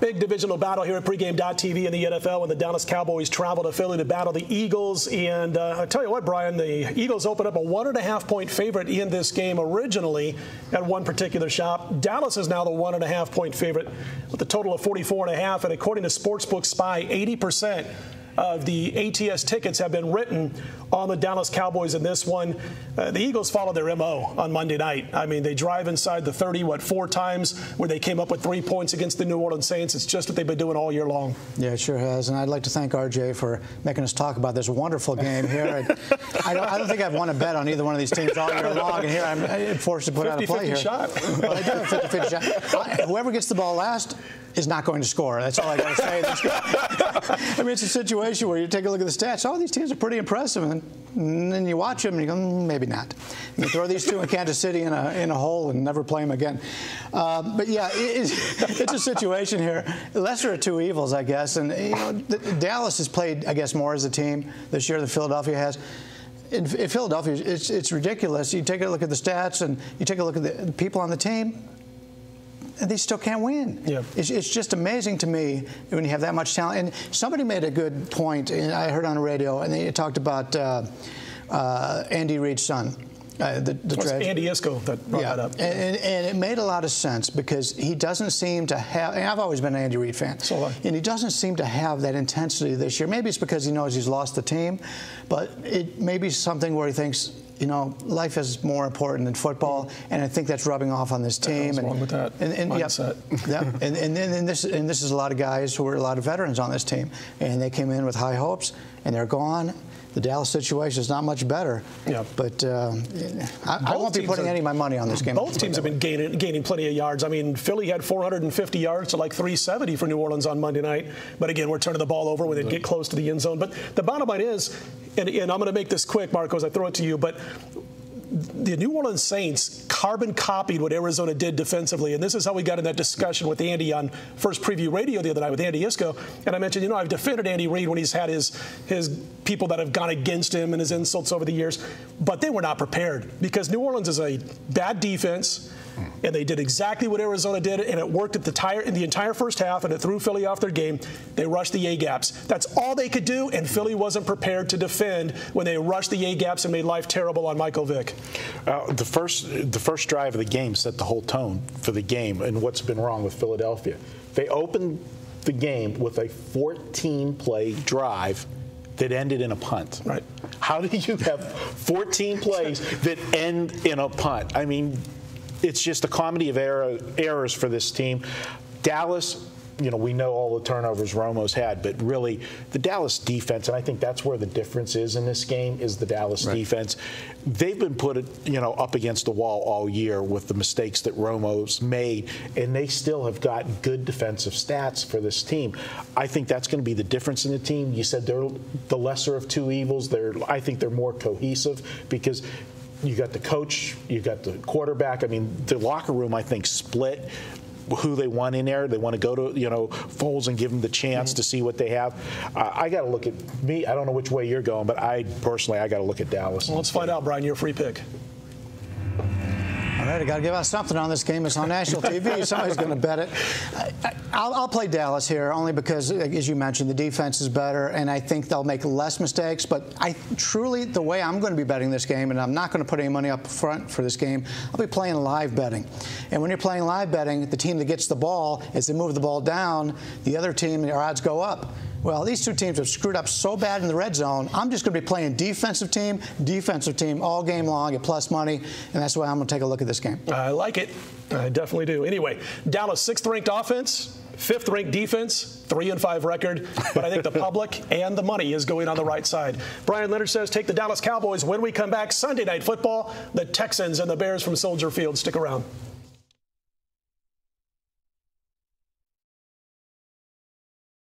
Big divisional battle here at pregame.tv in the NFL when the Dallas Cowboys travel to Philly to battle the Eagles. And I tell you what, Brian, the Eagles opened up a 1.5-point favorite in this game originally at one particular shop. Dallas is now the 1.5-point favorite with a total of 44.5. And according to Sportsbook Spy, 80% of the ATS tickets have been written on the Dallas Cowboys in this one. The Eagles followed their MO on Monday night. I mean, they drive inside the 30, 4 times where they came up with 3 points against the New Orleans Saints. It's just what they've been doing all year long. Yeah, it sure has. And I'd like to thank RJ for making us talk about this wonderful game here. I don't think I've won a bet on either one of these teams all year long. And here I'm forced to put out a play here. 50-50 shot. Well, I do have a 50-50 shot. Whoever gets the ball last is not going to score. That's all I got to say. I mean, it's a situation where you take a look at the stats. Oh, these teams are pretty impressive. And then you watch them and you go, maybe not. You throw these two in Kansas City in a hole and never play them again. But, yeah, it's a situation here. Lesser of two evils, I guess. And, you know, Dallas has played, I guess, more as a team this year than Philadelphia has. In Philadelphia, it's ridiculous. You take a look at the stats and you take a look at the people on the team, and they still can't win. Yeah. It's just amazing to me when you have that much talent. And somebody made a good point, and I heard on the radio, and they talked about Andy Reid's son. Andy Iskoe that brought that up. And it made a lot of sense because he doesn't seem to have, and I've always been an Andy Reid fan, and he doesn't seem to have that intensity this year. Maybe it's because he knows he's lost the team, but it may be something where he thinks, you know, life is more important than football, and I think that's rubbing off on this team. What's wrong with that mindset? And this is a lot of guys who are a lot of veterans on this team, and they came in with high hopes, and they're gone. The Dallas situation is not much better. Yeah. But I won't be putting any of my money on this game. Both teams have been gaining plenty of yards. I mean, Philly had 450 yards to like 370 for New Orleans on Monday night. But again, we're turning the ball over when they get close to the end zone. But the bottom line is, and I'm going to make this quick, Marco, as I throw it to you, but the New Orleans Saints carbon copied what Arizona did defensively, and this is how we got in that discussion with Andy on First Preview Radio the other night with Andy Iskoe. And I mentioned, you know, I've defended Andy Reid when he's had his people that have gone against him and his insults over the years, but they were not prepared because New Orleans is a bad defense. And they did exactly what Arizona did, and it worked in the entire first half, and it threw Philly off their game. They rushed the A-gaps. That's all they could do, and Philly wasn't prepared to defend when they rushed the A-gaps and made life terrible on Michael Vick. The first drive of the game set the whole tone for the game and what's been wrong with Philadelphia. They opened the game with a 14-play drive that ended in a punt. Right. How do you have 14 plays that end in a punt? I mean, it's just a comedy of errors for this team. Dallas, you know, we know all the turnovers Romo's had, but really the Dallas defense, and I think that's where the difference is in this game, is the Dallas defense. They've been put, you know, up against the wall all year with the mistakes that Romo's made, and they still have got good defensive stats for this team. I think that's going to be the difference in the team. You said they're the lesser of two evils. I think they're more cohesive because you got the coach, you got the quarterback. I mean, the locker room, I think, split who they want in there. They want to go to, you know, Foles and give them the chance to see what they have. I got to look at me. I don't know which way you're going, but I got to look at Dallas. Well, let's find out, Brian. Your free pick. All right, I got to give out something on this game. It's on national TV. Somebody's going to bet it. I'll play Dallas here only because, as you mentioned, the defense is better, and I think they'll make less mistakes. But the way I'm going to be betting this game, and I'm not going to put any money up front for this game, I'll be playing live betting. And when you're playing live betting, the team that gets the ball, as they move the ball down, the other team, their odds go up. Well, these two teams have screwed up so bad in the red zone. I'm just going to be playing defensive team all game long at plus money, and that's why I'm going to take a look at this game. I like it. I definitely do. Anyway, Dallas 6th-ranked offense, 5th-ranked defense, 3-5 record, but I think the public and the money is going on the right side. Brian Leonard says take the Dallas Cowboys when we come back. Sunday Night Football, the Texans and the Bears from Soldier Field. Stick around.